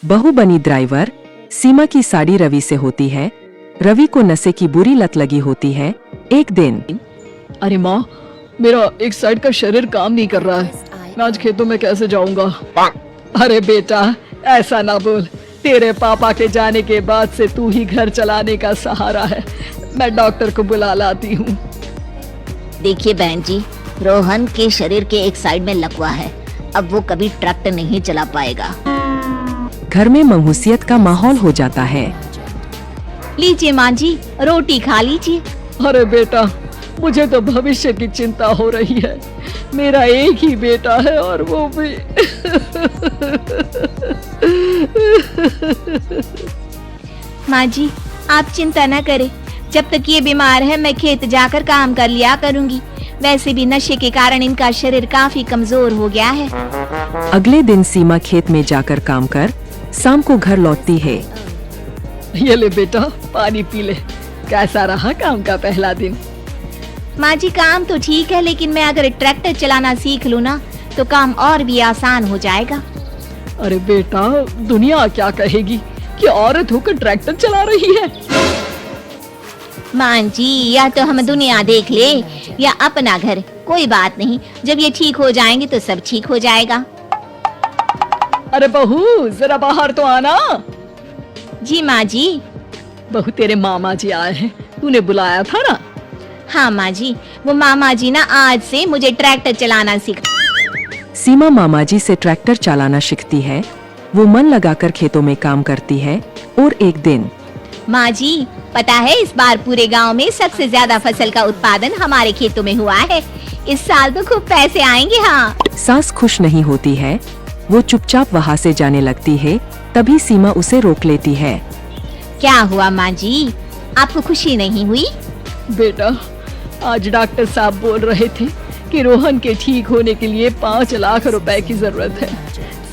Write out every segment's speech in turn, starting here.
बहू बनी ड्राइवर। सीमा की साड़ी रवि से होती है। रवि को नशे की बुरी लत लगी होती है। एक दिन, अरे माँ, मेरा एक साइड का शरीर काम नहीं कर रहा है। मैं आज खेतों में कैसे जाऊंगा? अरे बेटा, ऐसा ना बोल। तेरे पापा के जाने के बाद से तू ही घर चलाने का सहारा है। मैं डॉक्टर को बुला लाती हूँ। देखिए बहन जी, रोहन के शरीर के एक साइड में लकवा है। अब वो कभी ट्रैक्टर नहीं चला पाएगा। घर में मंहूसियत का माहौल हो जाता है। लीजिए माँ जी, रोटी खा लीजिए। अरे बेटा, मुझे तो भविष्य की चिंता हो रही है। मेरा एक ही बेटा है और वो भी माँ जी, आप चिंता न करें। जब तक ये बीमार है मैं खेत जाकर काम कर लिया करूँगी। वैसे भी नशे के कारण इनका शरीर काफी कमजोर हो गया है। अगले दिन सीमा खेत में जाकर काम कर शाम को घर लौटती है। ये ले बेटा, पानी पी ले। कैसा रहा काम का पहला दिन? माँ जी, काम तो ठीक है, लेकिन मैं अगर ट्रैक्टर चलाना सीख लूँ ना तो काम और भी आसान हो जाएगा। अरे बेटा, दुनिया क्या कहेगी कि औरत होकर ट्रैक्टर चला रही है। माँ जी, या तो हम दुनिया देख ले या अपना घर, कोई बात नहीं। जब ये ठीक हो जाएंगे तो सब ठीक हो जाएगा। अरे बहू, जरा बाहर तो आना। जी माँ जी। बहू, तेरे मामा जी आए हैं, तूने बुलाया था ना? हाँ माँ जी, वो मामा जी ना आज से मुझे ट्रैक्टर चलाना सिखा। सीमा मामा जी से ट्रैक्टर चलाना सीखती है। वो मन लगाकर खेतों में काम करती है। और एक दिन, माँ जी, पता है इस बार पूरे गांव में सबसे ज्यादा फसल का उत्पादन हमारे खेतों में हुआ है। इस साल तो खूब पैसे आएंगे। हाँ। सास खुश नहीं होती है। वो चुपचाप वहाँ से जाने लगती है। तभी सीमा उसे रोक लेती है। क्या हुआ माँ जी, आपको खुशी नहीं हुई? बेटा, आज डॉक्टर साहब बोल रहे थे कि रोहन के ठीक होने के लिए 5 लाख रुपए की जरूरत है।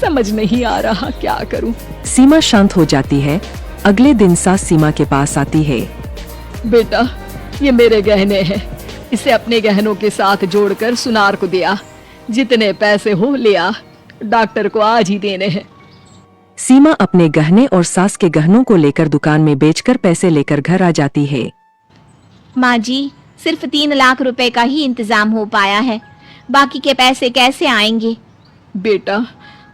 समझ नहीं आ रहा क्या करूं। सीमा शांत हो जाती है। अगले दिन सास सीमा के पास आती है। बेटा, ये मेरे गहने हैं। इसे अपने गहनों के साथ जोड़कर सुनार को दिया। जितने पैसे हो ले आ, डॉक्टर को आज ही देने हैं। सीमा अपने गहने और सास के गहनों को लेकर दुकान में बेचकर पैसे लेकर घर आ जाती है। माँ जी, सिर्फ 3 लाख रुपए का ही इंतजाम हो पाया है। बाकी के पैसे कैसे आएंगे? बेटा,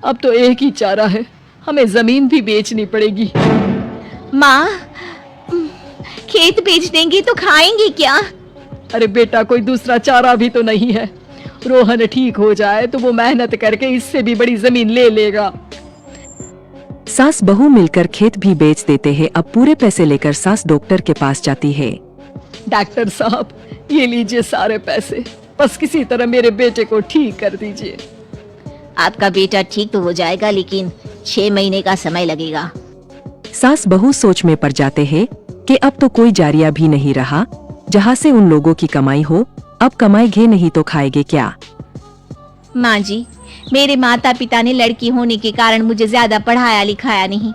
अब तो एक ही चारा है, हमें जमीन भी बेचनी पड़ेगी। माँ, खेत बेच देंगे तो खाएंगे क्या? अरे बेटा, कोई दूसरा चारा भी तो नहीं है। रोहन ठीक हो जाए तो वो मेहनत करके इससे भी बड़ी जमीन ले लेगा। सास बहू मिलकर खेत भी बेच देते हैं। अब पूरे पैसे लेकर सास डॉक्टर के पास जाती है। डॉक्टर साहब, ये लीजिए सारे पैसे। बस किसी तरह मेरे बेटे को ठीक कर दीजिए। आपका बेटा ठीक तो हो जाएगा, लेकिन 6 महीने का समय लगेगा। सास बहू सोच में पड़ जाते हैं कि अब तो कोई जारिया भी नहीं रहा जहाँ से उन लोगों की कमाई हो। अब कमाएंगे नहीं तो खाएंगे क्या? माँ जी, मेरे माता पिता ने लड़की होने के कारण मुझे ज्यादा पढ़ाया लिखाया नहीं,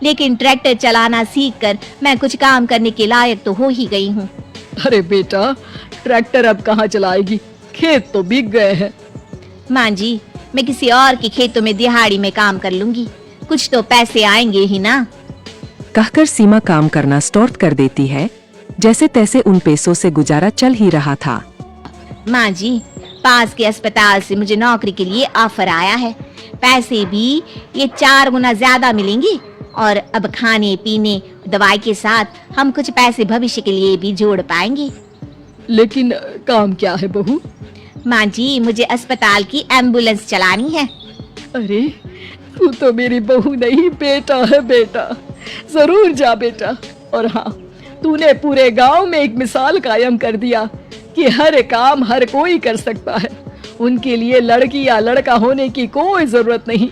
लेकिन ट्रैक्टर चलाना सीखकर मैं कुछ काम करने के लायक तो हो ही गई हूँ। अरे बेटा, ट्रैक्टर अब कहाँ चलाएगी? खेत तो बिक गए हैं। माँ जी, मैं किसी और के खेतों में दिहाड़ी में काम कर लूंगी, कुछ तो पैसे आएंगे ही ना। कहकर सीमा काम करना स्टार्ट कर देती है। जैसे तैसे उन पैसों से गुजारा चल ही रहा था। माँ जी, पास के अस्पताल से मुझे नौकरी के लिए ऑफर आया है। पैसे भी ये 4 गुना ज्यादा मिलेंगे और अब खाने पीने दवाई के साथ हम कुछ पैसे भविष्य के लिए भी जोड़ पाएंगे। लेकिन काम क्या है बहू? माँ जी, मुझे अस्पताल की एम्बुलेंस चलानी है। अरे, तू तो मेरी बहू नहीं, बेटा है बेटा। जरूर जा बेटा। और हाँ, तूने पूरे गांव में एक मिसाल कायम कर दिया कि हर काम हर कोई कर सकता है। उनके लिए लड़की या लड़का होने की कोई जरूरत नहीं।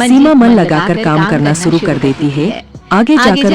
सीमा मन लगाकर काम करना शुरू कर देती है। आगे जाकर